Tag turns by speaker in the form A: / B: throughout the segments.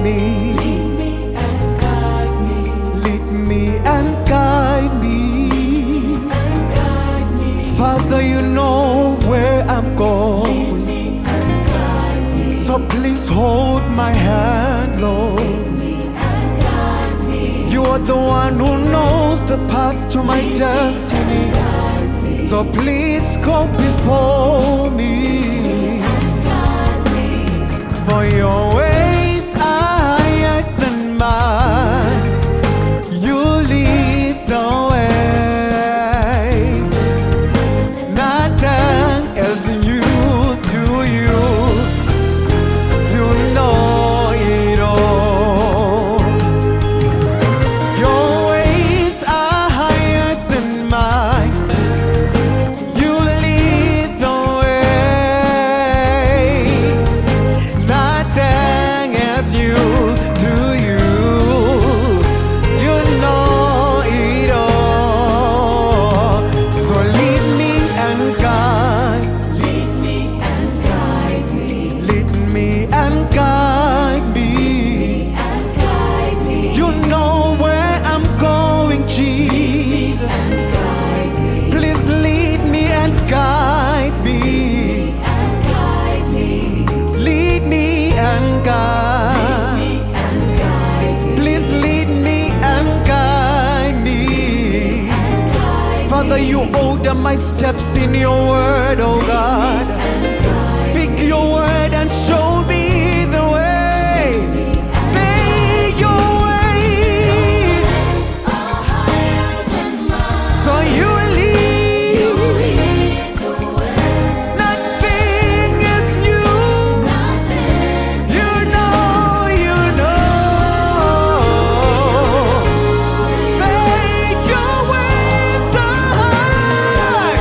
A: me. Lead me and guide me. Father, you know where I'm going. So please hold my hand, Lord. You are the one who knows the path to my destiny. So please go before me. For your ways are higher than mine. You lead the way. Nothing is new to you. You know it all. Your ways are higher than mine. You lead the way. Nothing is new to you. You know it all. So lead me and guide. Lead me and guide me. Lead me and guide me. You know where I'm going, Jesus. Please lead me and guide me. Lead me and guide. Please lead me and guide me. Father, you order my steps in your word, oh God. Speak your word and show me the way. Take your ways. So you lead. Nothing is new. You know, you know. Take your ways so high.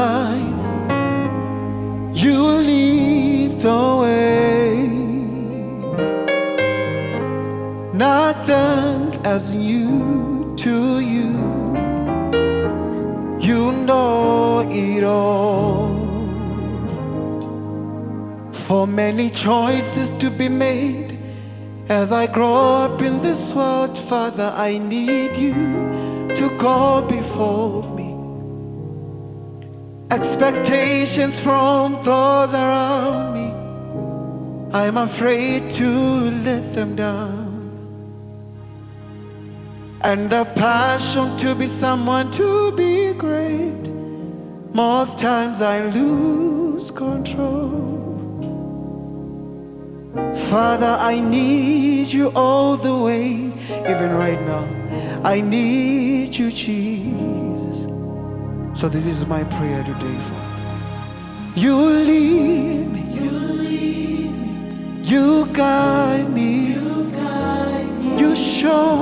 A: guide, you lead the way. Nothing as new to you. You know it all. For many choices to be made as I grow up in this world, Father, I need you to go before me. Expectations from those around me, I'm afraid to let them down. And the passion to be someone, to be great, most times I lose control. Father, I need you all the way. Even right now, I need you, Jesus. So this is my prayer today, Father. You lead me, you guide me, you show